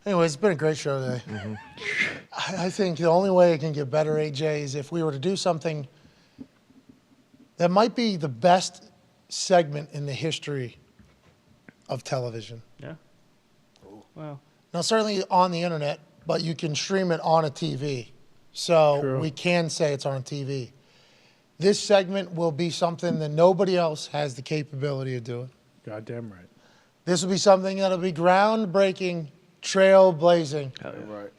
Anyway, it's been a great show today. I think the only way it can get better, AJ, is if we were to do something that might be the best segment in the history of television. Yeah. Well. Now, certainly on the internet, but you can stream it on a TV. So True. we can say it's on TV. This segment will be something that nobody else has the capability of doing. Goddamn right. This will be something that'll be groundbreaking, trailblazing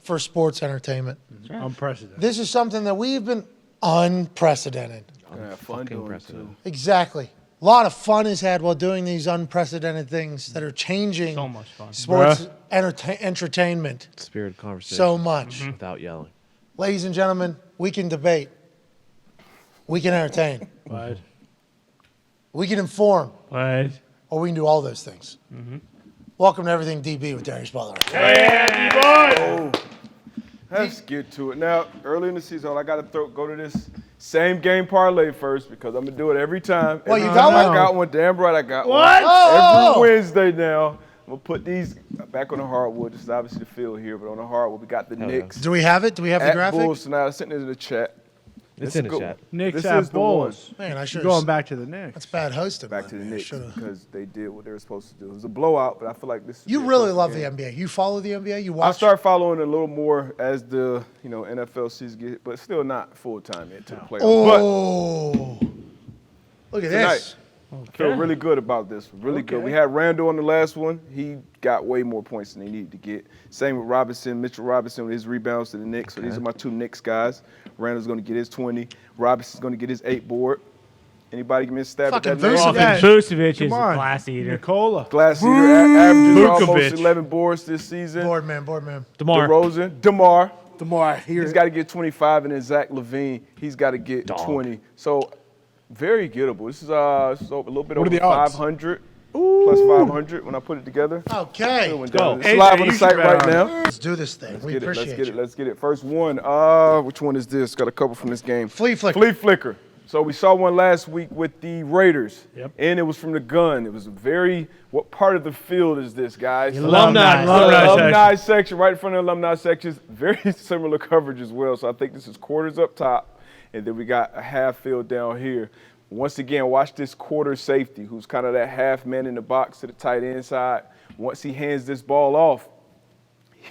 for sports entertainment. Right. Unprecedented. This is something that we've been unprecedented. Yeah, fun doing it too. Exactly. A lot of fun is had while doing these unprecedented things that are changing So much fun. sports entertainment Spirited conversation. so much. Without yelling. Ladies and gentlemen, we can debate. We can entertain. What? We can inform. What? Or we can do all those things. Welcome to Everything DB with Darius Butler. Oh, let's get to it. Now, early in the season, I got to go to this same game parlay first because I'm going to do it every time. Well, Every you got time one? I got one. Damn right I got What? one. Oh! Every Wednesday now. I'm going to put these back on the hardwood. This is obviously the field here, but on the hardwood, we got the Knicks. Do we have it? Do we have the At graphic? Bulls tonight. I sent it in the chat. It's This in is the good. chat. Knicks This at is the one. Bulls. Man, I should Going have. back to the Knicks. That's bad hosting. Back to the man. Knicks Should've. because they did what they were supposed to do. It was a blowout, but I feel like this is You their really first love game. the NBA. You follow the NBA? You I watch? started following a little more as the NFL season gets, but still not full time yet to the playoffs. Oh. Look at Tonight. this. But feel really good about this. Really good. We had Randall on the last one. He got way more points than he needed to get. Same with Robinson, Mitchell Robinson with his rebounds to the Knicks. So these are my two Knicks guys. Randall's going to get his 20. Robinson's going to get his 8 board. Anybody give me a stab Fucking at that? name? Vucevic. Vucevic is Come a on. class eater. Nicola. Glass eater averages almost Vukovic. 11 boards this season. Board man. DeMar. DeRozan, DeMar. The more I hear He's it. got to get 25, and then Zach LaVine, he's got to get 20. So very gettable. This is a little bit What are over the odds? 500, plus 500 when I put it together. Okay. It went Go. down. It's AJ, live on you the site should bet right on now. Let's do this thing. We appreciate you. Let's get it. First one. Which one is this? Got a couple from this game. Flea Flicker. Flea Flicker. So we saw one last week with the Raiders. Yep. And it was from the gun. It was what part of the field is this, guys? Alumni section, right in front of the alumni sections. Very similar coverage as well. So I think this is quarters up top, and then we got a half field down here. Once again, watch this quarter safety, who's kind of that half man in the box to the tight end side. Once he hands this ball off,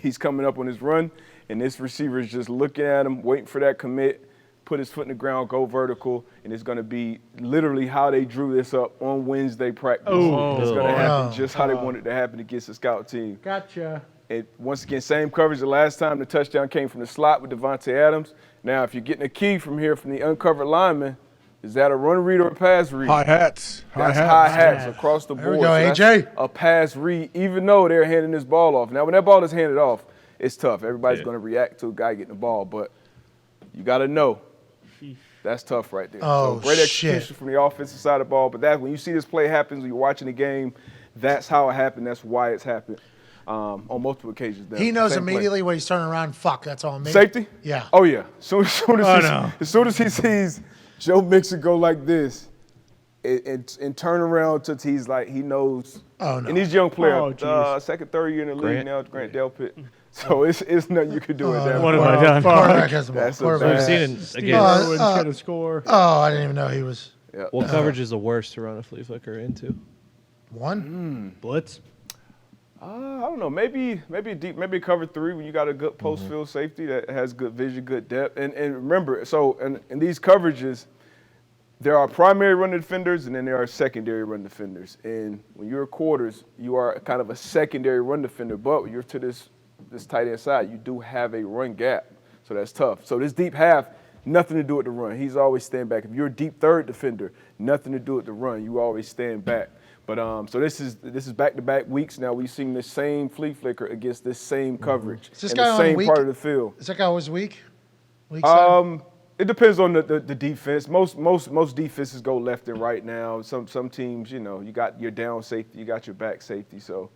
he's coming up on his run, and this receiver is just looking at him, waiting for that commit, put his foot in the ground, go vertical, and it's going to be literally how they drew this up on Wednesday practice. Oh. It's going to happen just how they wanted it to happen against the scout team. Gotcha. And once again, same coverage the last time. The touchdown came from the slot with Devontae Adams. Now, if you're getting a key from here from the uncovered lineman, is that a run read or a pass read? High hats. That's high hats across the There we board. go, So AJ. that's a pass read, even though they're handing this ball off. Now, when that ball is handed off, it's tough. Everybody's going to react to a guy getting the ball, but you got to know. That's tough right there. Oh, so great execution shit. from the offensive side of the ball, but when you see this play happen, when you're watching the game, that's how it happened. That's why it's happened on multiple occasions. He knows Same play. immediately when he's turning around. Fuck, that's all me. Safety? Yeah. Oh, yeah. As soon as he sees Joe Mixon go like this and turn around to he's like, he knows. Oh, no. And he's a young player. Oh, geez. Second, third year in the league Grant. now, Grant Delpit. So it's nothing you can do with that. What have I done? Quarterback has the ball. That's a Quarterback. We've bad- seen it Steve again. Irwin's going to score. Oh, I didn't even know he was Yeah. What coverage is the worst to run a flea flicker into? one. Blitz. I don't know. Maybe a cover 3 when you got a good post field safety that has good vision, good depth. And remember, so in these coverages, there are primary run defenders and then there are secondary run defenders. And when you're quarters, you are kind of a secondary run defender. But when you're to this tight end side, you do have a run gap. So that's tough. So this deep half, nothing to do with the run. He's always stand back. If you're a deep third defender, nothing to do with the run. You always stand back. But so this is back-to-back weeks now. We've seen the same flea flicker against this same coverage Is this in guy the on same week? part of the field. Is that guy always weak? Weak side? It depends on the defense. Most defenses go left and right now. Some teams, you got your down safety, you got your back safety. So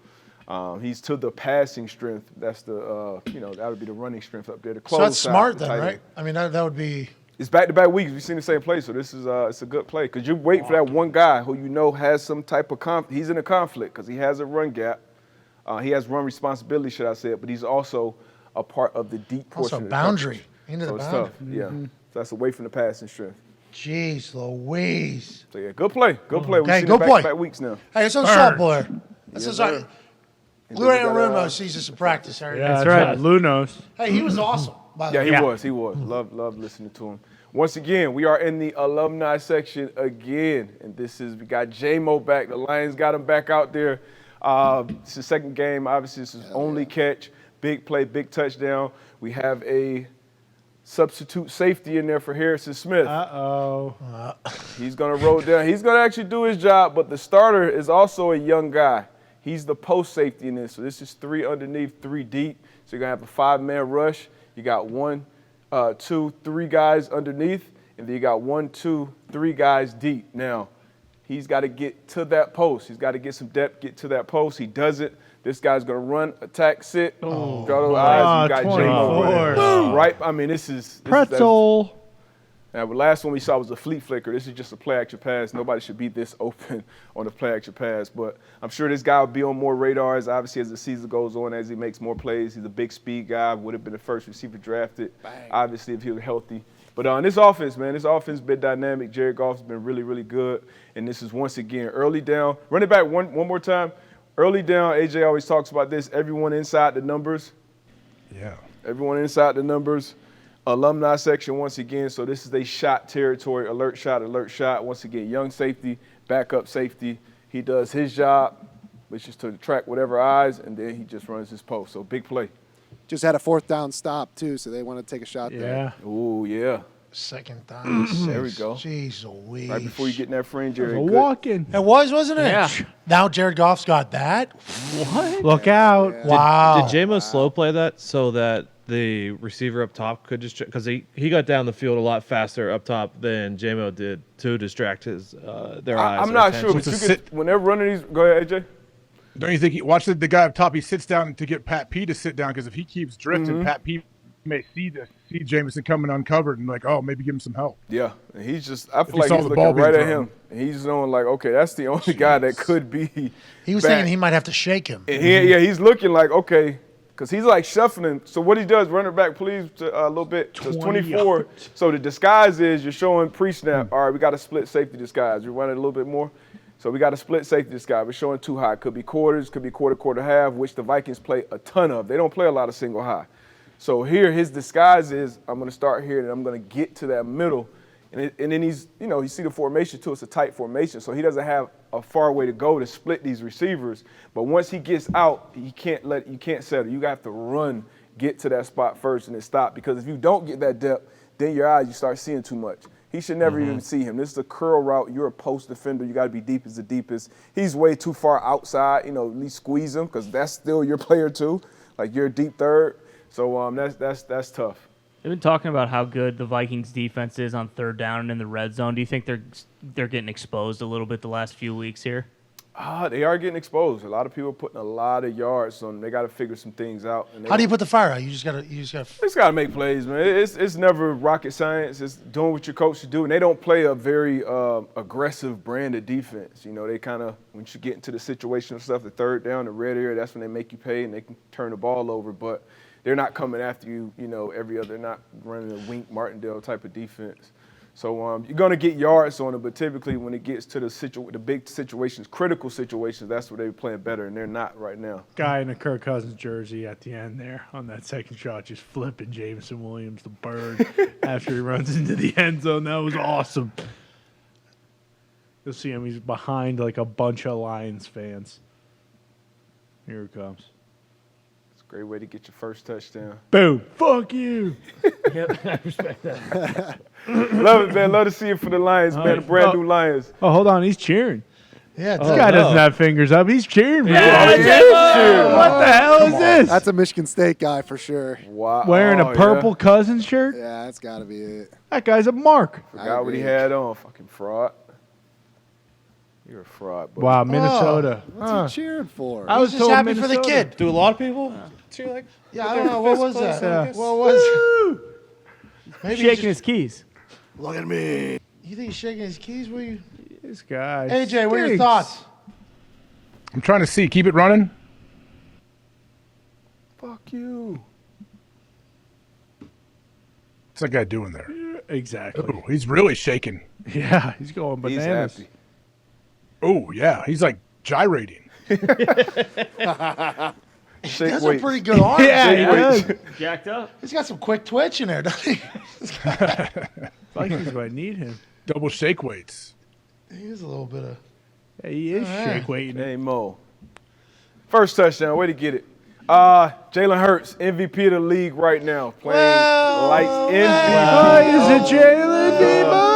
he's to the passing strength. That's that would be the running strength up there. The So close that's side, smart the then, tight right? end. I mean, that would be. It's back-to-back weeks. We've seen the same play, so this is it's a good play because you're waiting for that one guy who has some type of he's in a conflict because he has a run gap. He has run responsibility, should I say it, but he's also a part of the deep portion Also of the boundary. coverage. Into So the it's boundary. tough. Yeah. So that's away from the passing strength. Jeez Louise. So yeah, good play. Good play. We've Okay, seen good it play. back weeks now. Hey, it's on salt, boy. That's Yes, right. sir. Blue then and we got, Rumo sees us in practice. Harry. Yeah, that's right. Lou knows. Hey, he was awesome. By the Yeah, way. he Yeah. was. He was. Love listening to him. Once again, we are in the alumni section again, and we got J-Mo back. The Lions got him back out there. It's the second game. Obviously, this is only catch. Big play, big touchdown. We have a substitute safety in there for Harrison Smith. Uh-oh. He's going to roll down. He's going to actually do his job, but the starter is also a young guy. He's the post safety in this. So this is 3 underneath, 3 deep. So you're going to have a 5-man rush. You got 1, 2, 3 guys underneath, and then you got 1, 2, 3 guys deep. Now, he's got to get to that post. He's got to get some depth, get to that post. He does it. This guy's going to run, attack, sit, draw those eyes. You got 24. J-Mo. Right? I mean, this is Pretzel. Now, the last one we saw was a flea flicker. This is just a play-action pass. Nobody should be this open on a play-action pass. But I'm sure this guy will be on more radars, obviously, as the season goes on, as he makes more plays. He's a big speed guy. Would have been the first receiver drafted, obviously, if he was healthy. But on this offense, man, this offense has been dynamic. Jared Goff's been really, really good. And this is, once again, early down. Run it back one more time. Early down, AJ always talks about this. Everyone inside the numbers. Yeah. Everyone inside the numbers. Alumni section once again. So this is a shot territory, alert shot. Once again, young safety, backup safety. He does his job, which is to track whatever eyes, and then he just runs his post. So big play. Just had a 4th down stop, too, so they want to take a shot there. Yeah. Ooh, yeah. Second down. There we go. Jeez Louise. Right before you get in that fringe A area. walk-in. It was, wasn't it? Yeah. Now Jared Goff's got that. Look out. Yeah. Wow. Did J-Mo slow play that so that the receiver up top could just, because he got down the field a lot faster up top than J-Mo did to distract their eyes. I'm or not sure, attention. but you It's a can, when they're running these, go ahead, AJ. Don't you think watch the guy up top? He sits down to get Pat P to sit down because if he keeps drifting, Pat P may see Jameson coming uncovered and like, oh, maybe give him some help. Yeah, and he's just, I feel you like saw he's the looking ball being right at thrown. him. And he's knowing like, okay, that's the only guy that could be. He was back. thinking he might have to shake him. And he's looking like, okay, because he's like shuffling. So what he does, run it back, please, a little bit. So it's 24. So the disguise is you're showing pre-snap. All right, we got a split safety disguise. You run it a little bit more. So we got a split safety disguise. We're showing 2 high. Could be quarters, could be quarter, half, which the Vikings play a ton of. They don't play a lot of single high. So here, his disguise is I'm going to start here and I'm going to get to that middle. And then he's, you see the formation too. It's a tight formation. So he doesn't have a far way to go to split these receivers. But once he gets out, you can't settle. You have to run, get to that spot first and then stop. Because if you don't get that depth, then your eyes, you start seeing too much. He should never even see him. This is a curl route. You're a post defender. You got to be deep as the deepest. He's way too far outside. At least squeeze him because that's still your player too. Like you're a deep third. So that's tough. They've been talking about how good the Vikings defense is on 3rd down and in the red zone. Do you think they're getting exposed a little bit the last few weeks here? They are getting exposed. A lot of people are putting a lot of yards on them. They got to figure some things out. And How do you put the fire out? You just gotta. Just got to make plays, man. It's never rocket science. It's doing what your coach should do. And they don't play a very aggressive brand of defense. They kind of, once you get into the situational stuff, the 3rd down, the red area, that's when they make you pay and they can turn the ball over. But they're not coming after you, every other. They're not running a Wink Martindale type of defense. So you're going to get yards on it, but typically when it gets to the big situations, critical situations, that's where they're playing better, and they're not right now. Guy in a Kirk Cousins jersey at the end there on that second shot, just flipping Jameson Williams the bird after he runs into the end zone. That was awesome. You'll see him. He's behind like a bunch of Lions fans. Here it comes. Great way to get your first touchdown. Boom. Fuck you. Yep, I respect that. Love it, man. Love to see it for the Lions, man. The brand new Lions. Oh, hold on. He's cheering. Yeah. This guy doesn't have fingers up. He's cheering. Man. Yeah, What the hell is this? That's a Michigan State guy for sure. Wow. Wearing a purple Yeah. Cousins shirt? Yeah, that's got to be it. That guy's a mark. Forgot what he had on. Fucking fraud. You're a fraud, bro. Wow, Minnesota. What's he cheering for? I was just told happy for the Minnesota. kid. Do a lot of people cheer like? Yeah, I don't know. What was that? Yeah. What was it? Maybe he's Shaking his keys. Look at me. You think he's shaking his keys? Will you? This guy. AJ, what are your stinks. thoughts? I'm trying to see. Keep it running. Fuck you. What's that guy doing there? Exactly. Oh, he's really shaking. Yeah, he's going He's bananas. happy. Oh, yeah. He's like gyrating. Shake That's a weights. pretty good arm. Yeah, Shake he weights. does. Jacked up. He's got some quick twitch in there, doesn't he? Vikings might need him. Double shake weights. He is a little bit of. Yeah, he is shake weighting. Hey, Mo. First touchdown. Way to get it. Jalen Hurts, MVP of the league right now. Playing lights MVP. Is it Jalen Debo?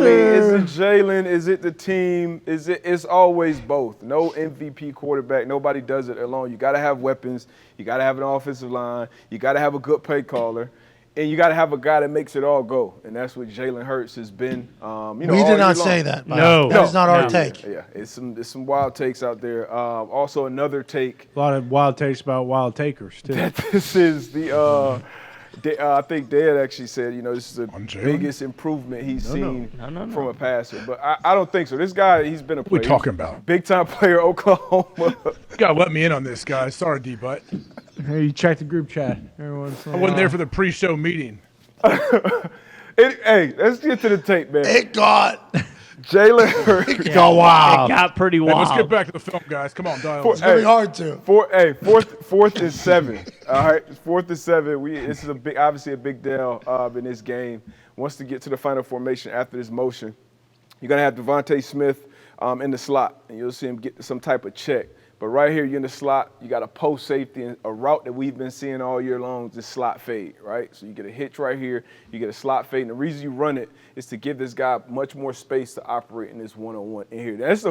Is it Jalen? Is it the team? It's always both. No MVP quarterback. Nobody does it alone. You got to have weapons. You got to have an offensive line. You got to have a good play caller. And you got to have a guy that makes it all go. And that's what Jalen Hurts has been. We all did year not long. say that. No. That is not our No. take. Yeah, it's some wild takes out there. Also, another take A lot of wild takes about wild takers, too. that this is the I think Dad actually said, this is the On Jalen? biggest improvement he's seen No. from a passer. But I don't think so. This guy, he's been a What are we player. talking about? Big time player, Oklahoma. You got to let me in on this, guy. Sorry, D-Butt. Hey, you check the group chat. Everyone's I wasn't there for the pre-show meeting. Hey, let's get to the tape, man. It got. Jalen Hurts. Go wild. It got pretty Hey, wild. let's get back to the film, guys. Come on, dial. It's going to be hard to. Fourth and 7. All right, 4th and 7. This is obviously a big deal in this game. Wants to get to the final formation after this motion. You're gonna have Devontae Smith in the slot, and you'll see him get some type of check. But right here, you're in the slot. You got a post safety, and a route that we've been seeing all year long, just slot fade, right? So you get a hitch right here, you get a slot fade, and the reason you run it is to give this guy much more space to operate in this one-on-one in here. This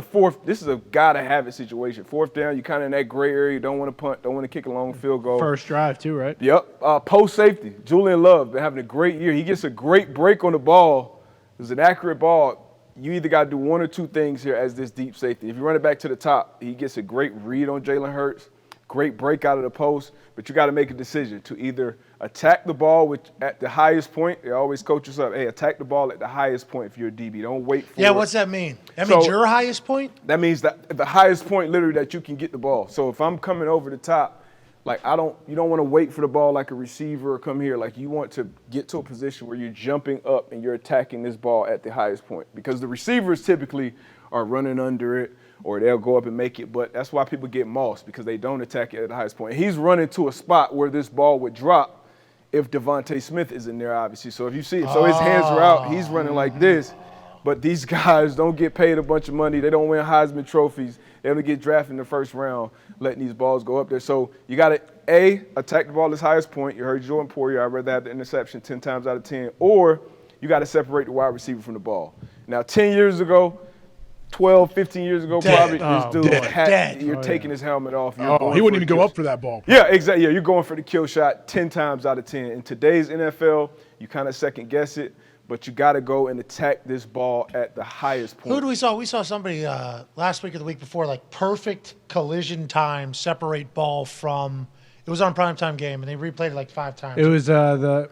is a gotta-have-it situation. 4th down, you're kind of in that gray area. You don't want to punt, don't want to kick a long field goal. First drive, too, right? Yep. Post safety, Julian Love been having a great year. He gets a great break on the ball. It was an accurate ball. You either got to do one or two things here as this deep safety. If you run it back to the top, he gets a great read on Jalen Hurts, great break out of the post, but you got to make a decision to either attack the ball at the highest point. They always coach us up, hey, attack the ball at the highest point if you're a DB. Don't wait for Yeah, it. what's that mean? That So- means your highest point? That means that the highest point literally that you can get the ball. So if I'm coming over the top, like you don't want to wait for the ball like a receiver or come here. Like you want to get to a position where you're jumping up and you're attacking this ball at the highest point, because the receivers typically are running under it or they'll go up and make it. But that's why people get mossed, because they don't attack it at the highest point. He's running to a spot where this ball would drop if Devontae Smith is in there, obviously. So if you see it, so his hands are out, he's running like this. But these guys don't get paid a bunch of money. They don't win Heisman trophies. They only get drafted in the first round, letting these balls go up there. So you got to, A, attack the ball at its highest point. You heard Jordan Poirier, I'd rather have the interception 10 times out of 10. Or you got to separate the wide receiver from the ball. Now, 10 years ago, 12, 15 years ago, probably this dude Dead. you're taking his helmet off. You're Oh, going he wouldn't for even the go kill up for that ball. Yeah, exactly. Yeah, you're going for the kill shot 10 times out of 10. In today's NFL, you kind of second guess it, but you got to go and attack this ball at the highest point. Who do we saw? We saw somebody last week or the week before, like perfect collision time, separate ball from. It was on a primetime game, and they replayed it like 5 times. It was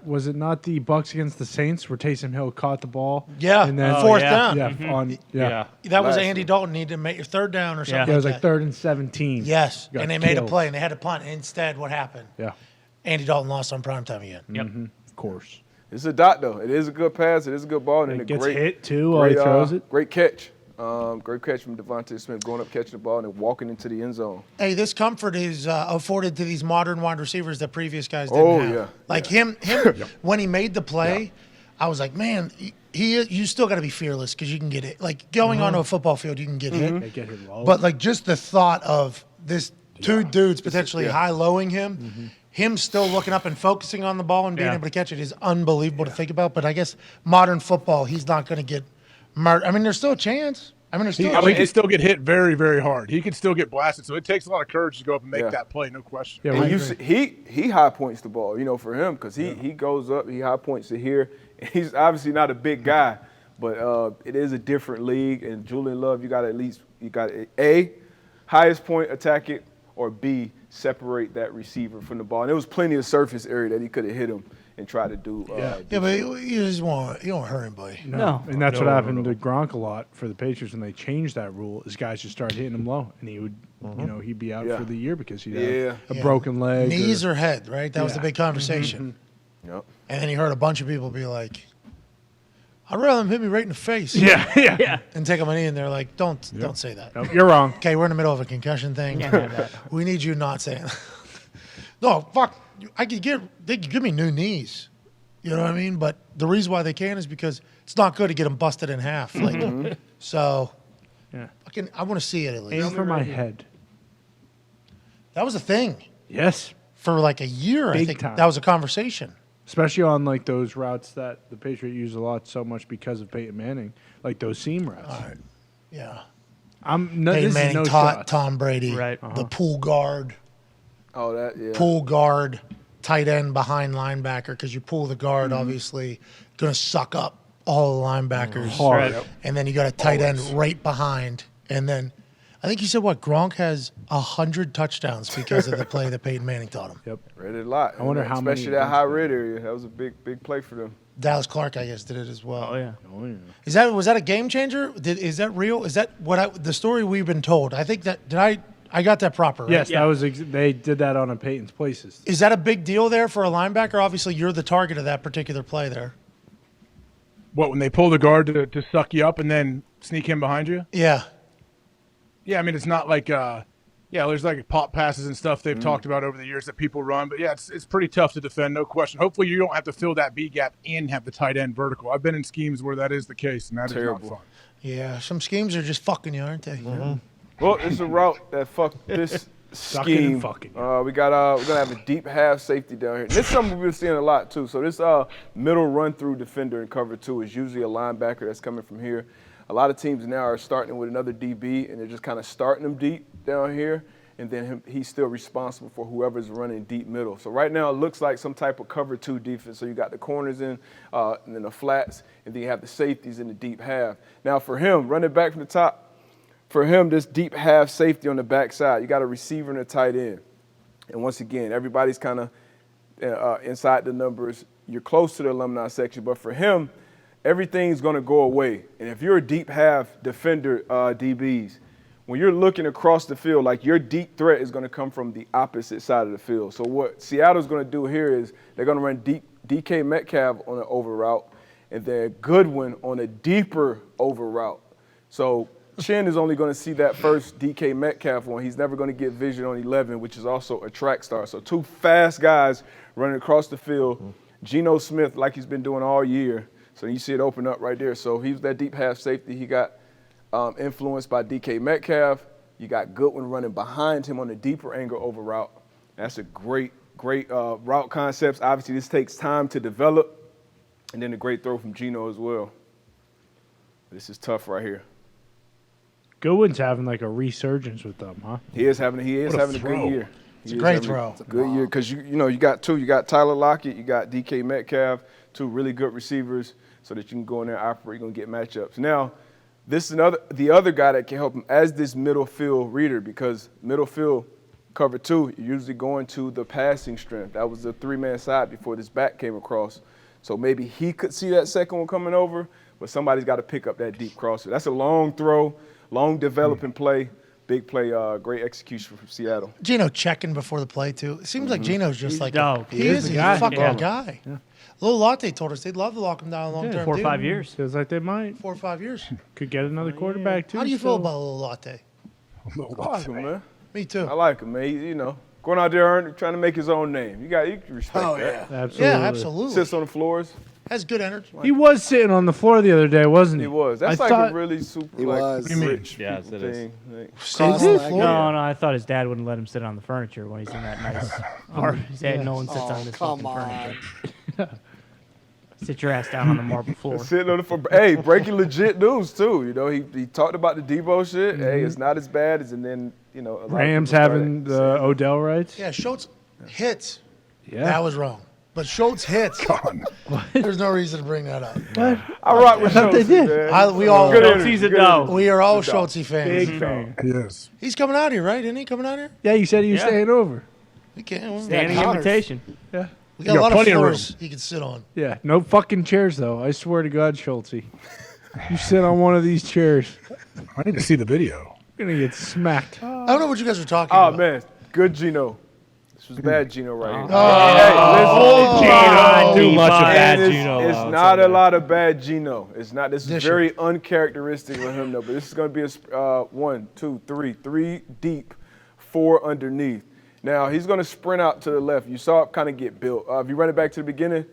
was it not the Bucks against the Saints where Taysom Hill caught the ball? Yeah, and then fourth yeah. down. yeah. That was Last Andy one. Dalton needed to make your 3rd down or something. Yeah, it was like like 3rd and 17. Yes, Got and they made a killed. play, and they had to punt. Instead, what happened? Yeah, Andy Dalton lost on primetime again. Yep. of course. It's a dot, though. It is a good pass. It is a good ball. And It a gets great, hit, too, while he great, throws it. Great catch. Great catch from Devontae Smith, going up, catching the ball, and then walking into the end zone. Hey, this comfort is afforded to these modern wide receivers that previous guys didn't have. Yeah. Like him when he made the play, I was like, man, you still got to be fearless because you can get it. Like going onto a football field, you can get hit. They get hit low. But like just the thought of this two dudes potentially high-lowing him, him still looking up and focusing on the ball and being Yeah. able to catch it is unbelievable to think about. But I guess modern football, he's not going to get murdered. I mean, there's still a chance. I mean, there's still a He chance. can still get hit very, very hard. He can still get blasted. So it takes a lot of courage to go up and make Yeah. that play, no question. yeah, And right. you see, he high points the ball, for him, because he goes up, he high points it here. He's obviously not a big guy, but it is a different league. And Julian Love, you got A, highest point, attack it, or B, separate that receiver from the ball. And there was plenty of surface area that he could have hit him and tried to do. Yeah, but you don't hurt anybody. No. And that's what happened to Gronk a lot for the Patriots when they changed that rule. Is guys just started hitting him low, and he would he'd be out Yeah. for the year because he'd Yeah. have a Yeah. broken leg. Knees or head, right? That was the Yeah. big conversation. Yep. And then he heard a bunch of people be like, I'd rather him hit me right in the face. Yeah. And take him a knee, and they're like, don't say that. Nope, you're wrong. Okay, we're in the middle of a concussion thing. Can't have that. We need you not saying that. No, fuck. They could give me new knees. You know what I mean? But the reason why they can't is because it's not good to get them busted in half. Like, so Yeah. I want to see it at Aim least. for my head. That was a thing Yes. for like a year. I Big think time. that was a conversation. Especially on like those routes that the Patriot use a lot so much because of Peyton Manning, like those seam routes. All right. Yeah. Peyton Peyton Manning taught Tom Brady Right. the pull guard, Oh, that yeah. pull guard, tight end behind linebacker, because you pull the guard, obviously, going to suck up all the linebackers. Hard. Right. And then you got a tight end right behind. And then I think you said Gronk has 100 touchdowns because of the play that Peyton Manning taught him. Yep. Read it a lot. I wonder how many especially that against high them. red area. That was a big play for them. Dallas Clark, I guess, did it as well. Oh yeah. Oh yeah. Was that a game changer? Is that real? Is that the story we've been told? I think that I got that proper, right? Yes, Yeah. that was. They did that on a Peyton's Places. Is that a big deal there for a linebacker? Obviously, you're the target of that particular play there. What, when they pull the guard to suck you up and then sneak in behind you? Yeah. Yeah, I mean, it's not like, there's like pop passes and stuff they've talked about over the years that people run. But yeah, it's pretty tough to defend, no question. Hopefully you don't have to fill that B gap and have the tight end vertical. I've been in schemes where that is the case, and that is Terrible. not fun. Yeah. Some schemes are just fucking you, aren't they? Well, it's a route that fucked this Sucking and scheme. fucking. We're gonna have a deep half safety down here. And this is something we've been seeing a lot too. So this middle run through defender in cover 2 is usually a linebacker that's coming from here. A lot of teams now are starting with another DB, and they're just kind of starting them deep down here, and then he's still responsible for whoever's running deep middle. So right now it looks like some type of cover 2 defense. So you got the corners in, and then the flats, and then you have the safeties in the deep half. Now for him, running back from the top, for him, this deep half safety on the backside, you got a receiver and a tight end. And once again, everybody's kind of inside the numbers. You're close to the alumni section, but for him, everything's going to go away. And if you're a deep half defender, DBs, when you're looking across the field, like your deep threat is going to come from the opposite side of the field. So what Seattle's going to do here is they're going to run DK Metcalf on an over route, and then Goodwin on a deeper over route. So Chin is only going to see that first DK Metcalf one. He's never going to get vision on 11, which is also a track star. So 2 fast guys running across the field. Geno Smith, like he's been doing all year. So you see it open up right there. So he was that deep half safety. He got influenced by DK Metcalf. You got Goodwin running behind him on a deeper angle over route. That's a great route concepts. Obviously, this takes time to develop. And then a great throw from Geno as well. This is tough right here. Goodwin's having like a resurgence with them, huh? He is having a good year. It's a great throw. Good year because you got 2. You got Tyler Lockett, you got DK Metcalf, 2 really good receivers, so that you can go in there and operate. You're gonna get matchups. Now, this is the other guy that can help him as this middle field reader, because middle field cover 2, you're usually going to the passing strength. That was the 3-man side before this back came across. So maybe he could see that second one coming over, but somebody's got to pick up that deep crosser. That's a long throw. Long developing play, big play, great execution from Seattle. Geno checking before the play, too. It seems like Geno's just like he is is a the guy. fucking Yeah. guy. Little Latte told us they'd love to lock him down long term. 4 or too. 5 years. Feels like they might. 4 or 5 years. Could get another quarterback too. How do you feel still. about Little Latte? I like him, man. Me too. I like him, man. He, going out there trying to make his own name. You can respect that. Absolutely. Yeah, absolutely. Sits on the floors. Has good energy. He was sitting on the floor the other day, wasn't he? He was. That's I like thought- a really super He was. What do you mean? rich Yes, people it is. thing. Like, Cross-legged. No, I thought his dad wouldn't let him sit on the furniture when he's in that nice. Or he said no one sits on this come fucking on. furniture. Sit your ass down on the marble floor. sitting on the floor. Hey, breaking legit news too. He talked about the Debo shit. Hey, it's not as bad as, and then a lot of Rams people started having the saying- Odell rights. Yeah, Schultz hits. Yeah. That was wrong. But Schultz hits. There's no reason to bring that up. I rock with thought they Schultz, did. man. We all Good Schultz, energy, he's a good no. energy. we are all Schultz fans. Big fan. Yes. He's coming out here, right? Isn't he coming out here? Yeah, you said he was Yeah. staying over. We can't. Standing Connors. invitation. Yeah. We got You a got lot of plenty of room. floors he can sit on. Yeah. No fucking chairs though. I swear to God, Schultz. You sit on one of these chairs. I need to see the video. Gonna get smacked. I don't know what you guys are talking Oh about. man, good Gino. This was bad Gino right here. Oh. Hey, listen. Too much of And bad Gino. It's I'll not tell a you. lot of bad Gino. It's not. This is This very uncharacteristic of him, though. But this is going to be a 1, 2, 3, 3 deep, 4 underneath. Now he's going to sprint out to the left. You saw it kind of get built. If you run it back to the beginning,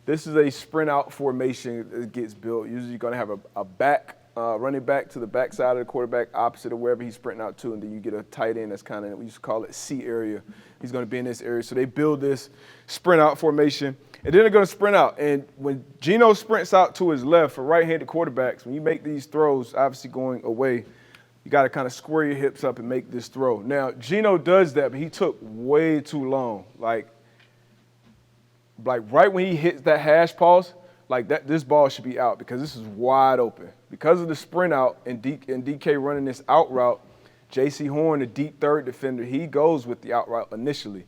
this is a sprint out formation that gets built. Usually you're going to have a back running back to the backside of the quarterback, opposite of wherever he's sprinting out to, and then you get a tight end that's kind of, we used to call it C area. He's going to be in this area. So they build this sprint out formation, and then they're going to sprint out. And when Gino sprints out to his left for right-handed quarterbacks, when you make these throws, obviously going away, you got to kind of square your hips up and make this throw. Now, Gino does that, but he took way too long. Like right when he hits that hash pause, like that, this ball should be out because this is wide open. Because of the sprint out and DK running this out route, J.C. Horn, the deep third defender, he goes with the out route initially.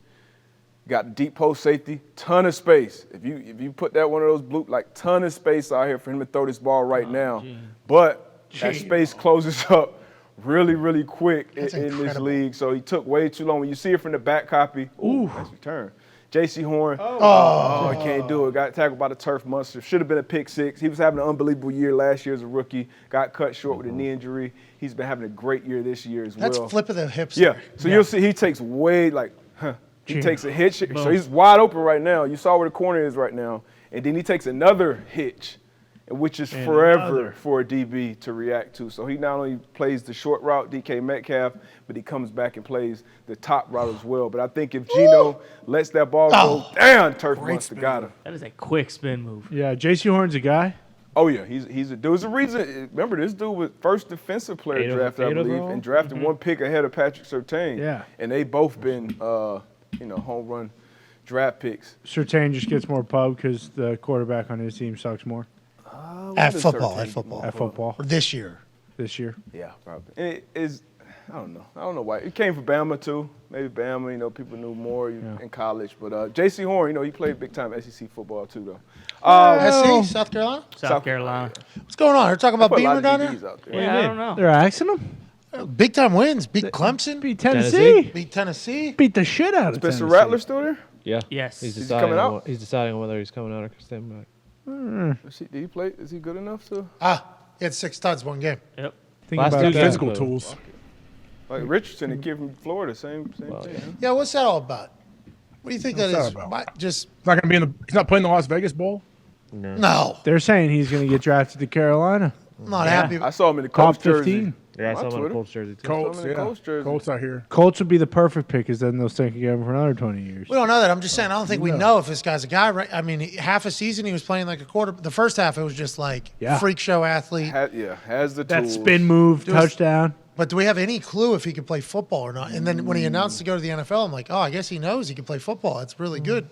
Got the deep post safety, ton of space. If you put that one of those blue, like ton of space out here for him to throw this ball right now. But that space closes up really, really quick in this incredible. league. So he took way too long. When you see it from the back copy, nice return. J.C. Horn, he can't do it. Got tackled by the turf monster. Should have been a pick six. He was having an unbelievable year last year as a rookie. Got cut short with a knee injury. He's been having a great year this year as That's well. flip of the hips. Yeah. there. So you'll see he takes he takes a hitch. So he's wide open right now. You saw where the corner is right now. And then he takes another hitch, which is forever for a DB to react to. So he not only plays the short route, DK Metcalf, but he comes back and plays the top route as well. But I think if Gino lets that ball go down, turf monster got him. That is a quick spin move. Yeah, J.C. Horn's a guy. Oh, yeah, he's a dude. There's a reason. Remember, this dude was first defensive player drafted, I believe, and drafted one pick ahead of Patrick Surtain. Yeah. And they both been, home run draft picks. Surtain just gets more pub because the quarterback on his team sucks more At does football. Surtain At football. at football Or this year. this year. Yeah, probably. And it is, I don't know why. It came from Bama, too. Maybe Bama, people knew more in college. But J.C. Horn, he played big-time SEC football, too, though. SC, South Carolina? South Carolina. What's going on? They're talking about Put a lot Beamer of down DBs out there. Yeah, I don't know. They're axing him. there? Big time wins. Beat Clemson. Beat Tennessee. Beat Tennessee. Beat the shit out of Spencer Tennessee. Rattler still there? Yeah. Yes. He's Is he deciding. coming out? He's deciding on whether he's coming out or staying back. Did he play? Is he good enough to? He had 6 touchdowns one game. Yep. Think Last about two that. games, Physical though. tools. Like Richardson, the kid from Florida, same thing. Huh? Yeah, what's that all about? What do you think What's that that is? about? Just He's not going to be he's not playing the Las Vegas Bowl. no. They're saying he's going to get drafted to Carolina. I'm not happy. I saw him in the Top Colts jersey. 15. Yeah, I My saw him on a Twitter. Colts jersey too. Colts, in the Colts jersey. Colts out here. Colts would be the perfect pick because then they'll stink again for another 20 years. We don't know that. I'm just saying. I don't think we know if this guy's a guy. Right? I mean, half a season he was playing like a quarter. The first half it was just like freak show athlete. Has the That tools. spin move, touchdown. But do we have any clue if he could play football or not? And then when he announced to go to the NFL, I'm like, oh, I guess he knows he can play football. That's really good.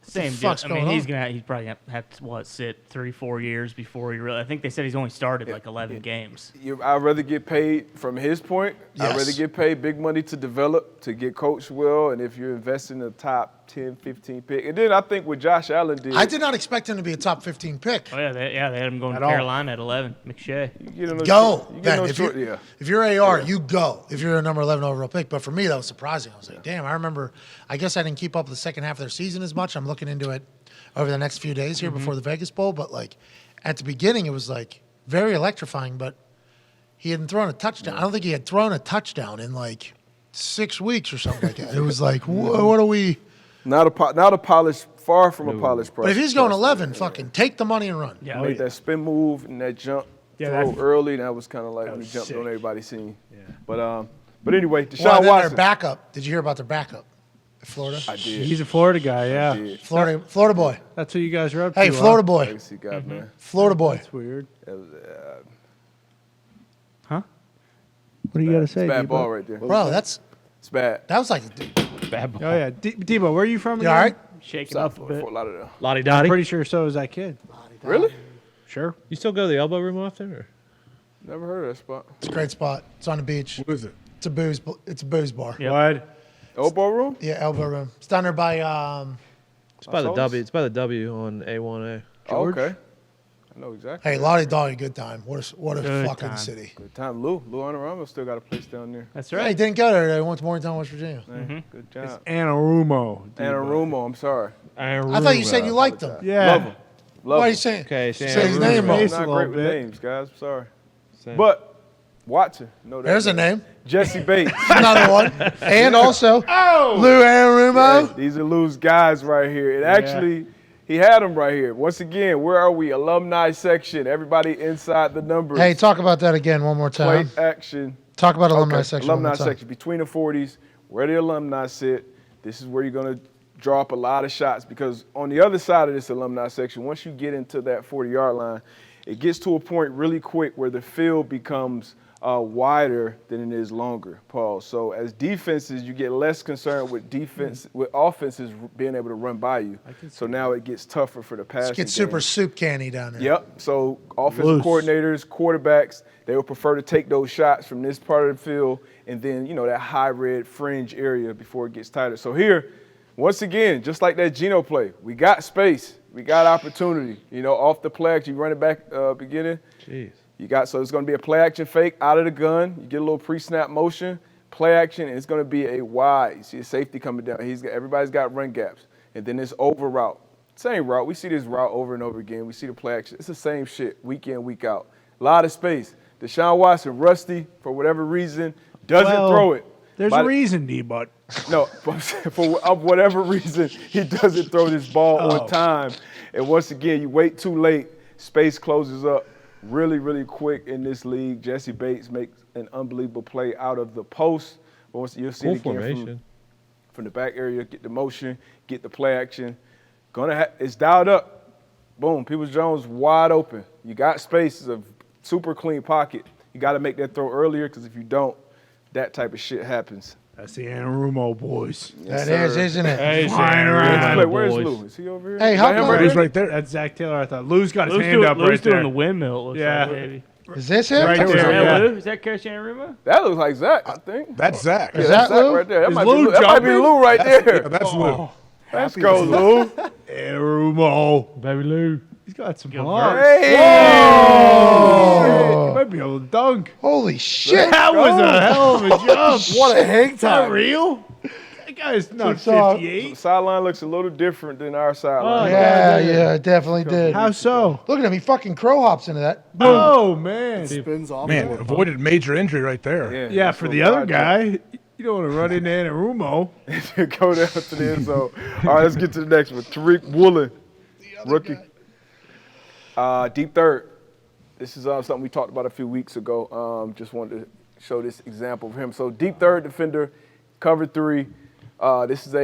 Same the deal. fuck's I mean, going he's on? he's probably have to sit 3-4 years before he really. I think they said he's only started like 11 games. I'd rather get paid from his point. I'd rather Yes. get paid big money to develop, to get coached well, and if you're investing in a top 10, 15 pick. And then I think what Josh Allen did. I did not expect him to be a top 15 pick. Oh yeah, they had him going At to all. Carolina at 11. McShay. You get him Go, you get Ben. him If short, you're, if you're AR, you go. If you're a number 11 overall pick. But for me, that was surprising. I was like, damn, I remember. I guess I didn't keep up with the second half of their season as much. I'm looking into it over the next few days here before the Vegas Bowl. But like at the beginning, it was like very electrifying. But he hadn't thrown a touchdown. I don't think he had thrown a touchdown in like 6 weeks or something like that. It was like, what are we? Not a polished, far from a polished But if he's going 11, fucking take the money and run. Yeah. Made that spin move and that jump throw that- early, and that was kind of like when he was jumped sick. on everybody's scene. Yeah. But anyway, Deshaun Well, then Watson. their backup. Did you hear about their backup? Florida. I did. He's a Florida guy, yeah. did. Florida boy. That's what you guys are up to. Hey, huh? Florida boy. Legacy guy, man. Florida boy. That's weird. That was, Huh? What do you got to say, it's bad Debo? ball right there. Bro, It's bad. that was like Bad ball. Oh, yeah. Debo, where are you from you again? all right? Shaking South up a Florida, bit. Fort Lauderdale. Lottie I'm Dottie. pretty sure so is that kid. Really? Sure. You still go to the elbow room often? Or? Never heard of that spot. It's a great spot. It's on the beach. What is it? It's a booze bar. Yep. What? Elbow room? Yeah, elbow room. It's down there by It's by the Sauce? W. It's by the W on A1A. Oh, okay. I know exactly. Hey, Lottie Dolly, good time. What a Good fucking time. city. Good time. Lou Honorama still got a place down there. That's Yeah, he right. didn't go there today. He went to Morgantown, West Virginia. Hey, good job. Anarumo. Anarumo, I'm sorry. I thought you said you liked him. Yeah. Love him. Love Why are him. you saying? Okay, Say his name Anarumo. wrong. Face Not a great little with bit. names, guys. I'm sorry. Same. But Watson. No, There's a name. Jesse Bates. Another one. And also, Lou Anarumo. Hey, these are Lou's guys right here. And actually, he had them right here. Once again, where are we? Alumni section. Everybody inside the numbers. Hey, talk about that again one more time. Plate action. Talk about alumni Okay, section one Alumni more time. section. Between the 40s, where the alumni sit, this is where you're going to draw up a lot of shots because on the other side of this alumni section, once you get into that 40-yard line, it gets to a point really quick where the field becomes wider than it is longer, Paul. So as defenses, you get less concerned with with offenses being able to run by you. So now it gets tougher for the passing Get super game. soup canny down there. Yep. So offensive Loose. coordinators, quarterbacks, they would prefer to take those shots from this part of the field and then, that high red fringe area before it gets tighter. So here, once again, just like that Geno play, we got space. We got opportunity. Off the play action, you run it back beginning. Jeez. So it's going to be a play action fake out of the gun. You get a little pre-snap motion, play action, and it's going to be a wide. You see a safety coming down. Everybody's got run gaps. And then this over route. Same route. We see this route over and over again. We see the play action. It's the same shit week in, week out. A lot of space. Deshaun Watson, rusty, for whatever reason, doesn't throw it. There's a reason, D-Butt. No, for whatever reason, he doesn't throw this ball on time. And once again, you wait too late, space closes up really, really quick in this league. Jesse Bates makes an unbelievable play out of the post. But once you'll see Full it again formation. from the back area, get the motion, get the play action. It's dialed up. Boom, Peoples-Jones wide open. You got space. It's a super clean pocket. You got to make that throw earlier because if you don't, that type of shit happens. That's the Anarumo boys. That Yes, is, sir. isn't it? Hey, Flying around. Wait, where's boys. Lou? Is he over here? Hey, Is how that him come- right He's there? right there. That's Zach Taylor. I thought Lou's got his Lou's hand doing, up Lou's right doing there. the windmill. It looks Yeah. like, baby. Is this it? Right Is there. that Yeah. Lou? Is that Christian Ruma? That looks like Zach, I think. That's Zach. Is That's that Zach Lou? right there. That Is might, Lou be, that might be jumping? Lou right there. That's Lou. Let's go, Lou. Anarumo. Baby Lou. He's got some Good heart. Hey! He might be able to dunk. Holy shit. That was a hell of a jump. What a hang Is that time. real? That guy's not So- 58. Sideline looks a little different than our sideline. Yeah, it definitely did. How so? Look at him. He fucking crow hops into that. Oh, man. Spins off. Man, avoided major injury right there. Yeah, for the other guy, you don't want to run into Anarumo. Go down to the end zone. All right, let's get to the next one. Tariq Woolen, rookie. Deep third. This is something we talked about a few weeks ago. Just wanted to show this example of him. So deep third defender, cover three. This is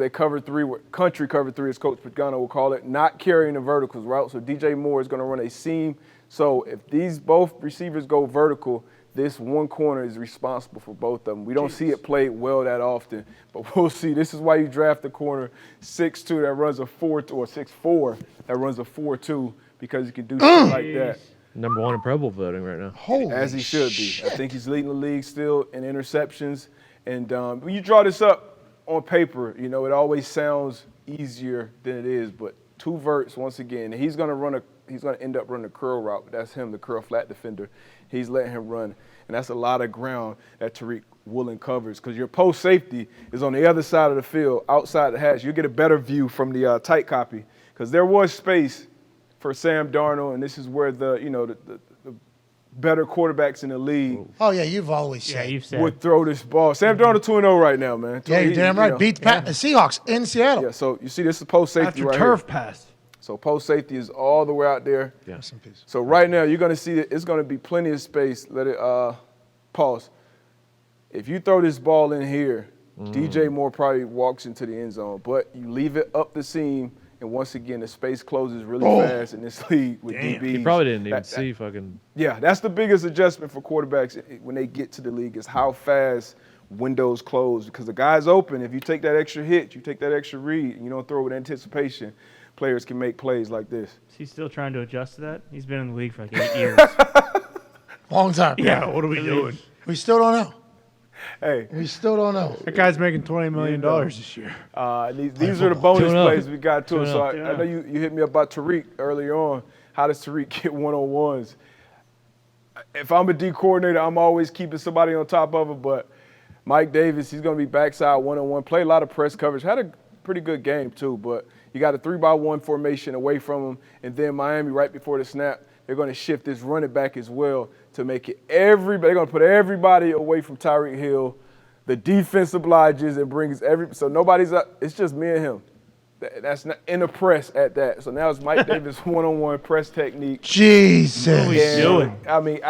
a cover three, country cover three, as Coach Pagano will call it, not carrying the verticals route. So DJ Moore is going to run a seam. So if these both receivers go vertical, this one corner is responsible for both of them. We don't see it played well that often, but we'll see. This is why you draft the corner 6'2" that runs a 4-2 or 6'4" that runs a 4-2 because he can do shit like that. Number one in Pro Bowl voting right now. Holy As he should be. I think he's leading the league still in interceptions. And when you draw this up on paper, it always sounds easier than it is. But two verts once again. He's going to end up running a curl route. But that's him, the curl flat defender. He's letting him run. And that's a lot of ground that Tariq Woolen covers because your post safety is on the other side of the field, outside the hash. You'll get a better view from the tight copy because there was space for Sam Darnold, and this is where the better quarterbacks in the league Oh, yeah, you've always Yeah, said. you've said. would throw this ball. Sam Darnold 2-0 right now, man. Yeah, you're damn right. know. Beat the Seahawks in Seattle. Yeah, so you see this is post safety After right turf here. pass. So post safety is all the way out there. Rest in peace. So right now you're going to see that it's going to be plenty of space. Let it pause. If you throw this ball in here, DJ Moore probably walks into the end zone, but you leave it up the seam, and once again the space closes really fast in this league with Damn. DBs. He probably didn't even That- see fucking. Yeah, that's the biggest adjustment for quarterbacks when they get to the league is how fast windows close. Because the guy's open. If you take that extra hit, you take that extra read, and you don't throw with anticipation, players can make plays like this. Is he still trying to adjust to that? He's been in the league for like 8 years. Long time. Yeah, what are we doing? We still don't know. Hey, We still don't know. That guy's making $20 million this year. these are the bonus 2-0. plays we got to. So 2-0. I know you hit me up about Tariq earlier on. how does Tariq get one-on-ones? If I'm a D coordinator, I'm always keeping somebody on top of him, but Mike Davis, he's going to be backside one-on-one, play a lot of press coverage, had a pretty good game too, but you got a 3-by-1 formation away from him, and then Miami right before the snap, they're going to shift this running back as well to make it everybody. They're going to put everybody away from Tyreek Hill. The defense obliges and brings so nobody's up. It's just me and him. That's not in the press at that. So now it's Mike Davis one-on-one press technique. Jesus. What are we doing? I mean,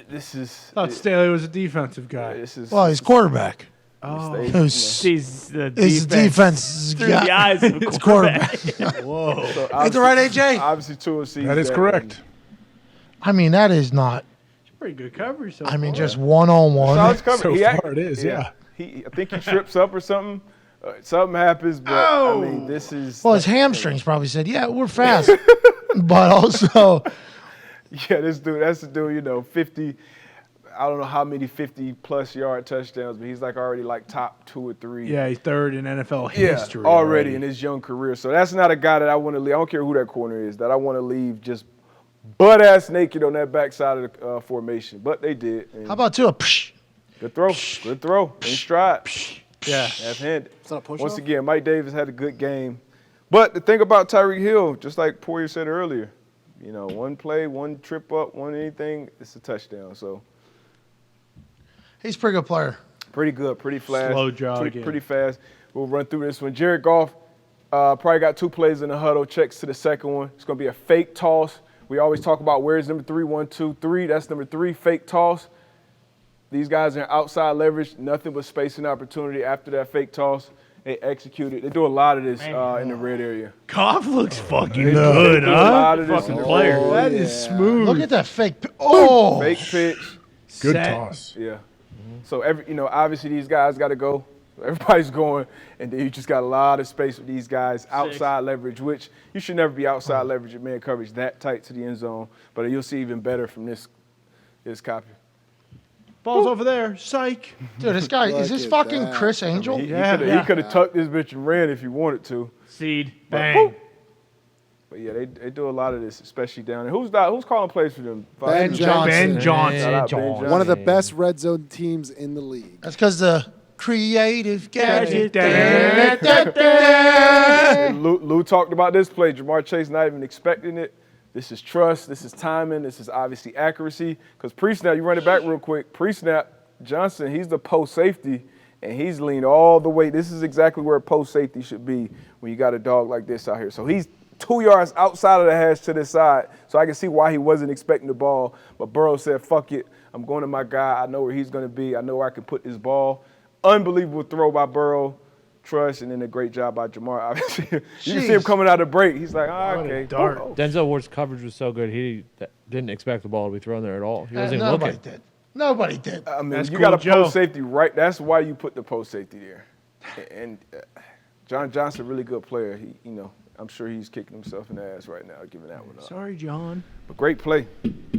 this is. Thought Staley was a defensive guy. This is. Well, he's quarterback. Oh, Who's he's the his defense through the eyes of a it's quarterback. Whoa. So Ain't the right, AJ? Obviously, Tua sees That is correct. I mean, that is not. Pretty good coverage. So I mean, far. just one-on-one. Solid coverage. So He far it is, yeah. I think he trips up or something. Something happens, but I mean, this is. Well, his hamstrings probably said, "Yeah, we're fast," but also, Yeah, that's the dude, 50. I don't know how many 50-plus yard touchdowns, but he's already top 2 or 3. Yeah, he's third in NFL history already in his young career. So that's not a guy that I want to leave. I don't care who that corner is, that I want to leave just butt-ass naked on that backside of the formation. But they did. And how about Tua? Psh, good throw. In stride. Yeah. Half-handed. Is that a push-off? Once again, Mike Davis had a good game. But the thing about Tyreek Hill, just like Poirier said earlier, one play, one trip up, one anything, it's a touchdown. So he's a pretty good player. pretty good, pretty fast. Slow jogging. Pretty fast. We'll run through this one. Jared Goff probably got 2 plays in the huddle, checks to the second one. It's going to be a fake toss. We always talk about where's number 3, 1, 2, 3. That's number 3, fake toss. These guys are outside leverage, nothing but space and opportunity after that fake toss. They execute it. They do a lot of this in the red area. Goff looks fucking They good, do a huh? lot of this Fucking in the player. red That area. is smooth. Look at that fake. Oh, Fake pitch. Good Set. toss. Yeah. So obviously these guys got to go. Everybody's going, and then you just got a lot of space with these guys outside leverage, which you should never be outside leverage and man coverage that tight to the end zone. But you'll see even better from this copy. Ball's over there. Psych. dude, this guy is this Look at fucking that. Chris Angel? He Yeah. could have tucked this bitch and ran if he wanted to. Seed. Bang. But yeah, they do a lot of this, especially down there. Who's calling plays for them? Ben Johnson. Ben Johnson. Shout out Ben Johnson. One of the best red zone teams in the league. That's because the creative gadget. Lou talked about this play. Jamar Chase not even expecting it. This is trust. This is timing. This is obviously accuracy. Because pre-snap, you run it back real quick. Pre-snap, Johnson, he's the post safety, and he's leaned all the way. This is exactly where a post safety should be when you got a dog like this out here. So he's 2 yards outside of the hash to the side. So I can see why he wasn't expecting the ball. But Burrow said, fuck it. I'm going to my guy. I know where he's going to be. I know where I can put this ball. Unbelievable throw by Burrow. Trust, and then a great job by Jamar. Obviously, you can see him coming out of the break. He's like, okay. dart. Oh. Denzel Ward's coverage was so good, he didn't expect the ball to be thrown there at all. He wasn't even Nobody looking. did. Nobody did. I mean, That's you cool, got a Joe. post safety right. That's why you put the post safety there. And John Johnson, really good player. I'm sure he's kicking himself in the ass right now, giving that one up. Sorry, John. But great play,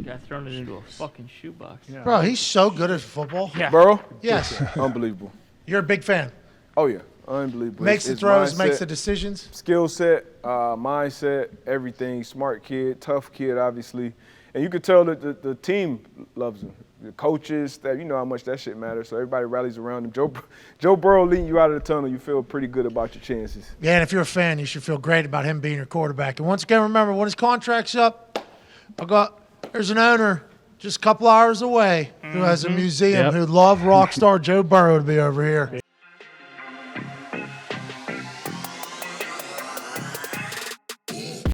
Got thrown it into a fucking shoebox. Yeah. Bro, he's so good at football. Yeah. Burrow. Yes. Unbelievable. You're a big fan. Oh yeah, unbelievable. Makes the His throws, mindset, makes the decisions. skill set, mindset, everything. Smart kid, tough kid, obviously, and you could tell that the team loves him. The coaches, that how much that shit matters. So everybody rallies around him. Joe Burrow leading you out of the tunnel. You feel pretty good about your chances. Yeah, and if you're a fan, you should feel great about him being your quarterback. And once again, remember, when his contract's up, there's an owner just a couple hours away who has a museum Yep. who'd love rock star Joe Burrow to be over here.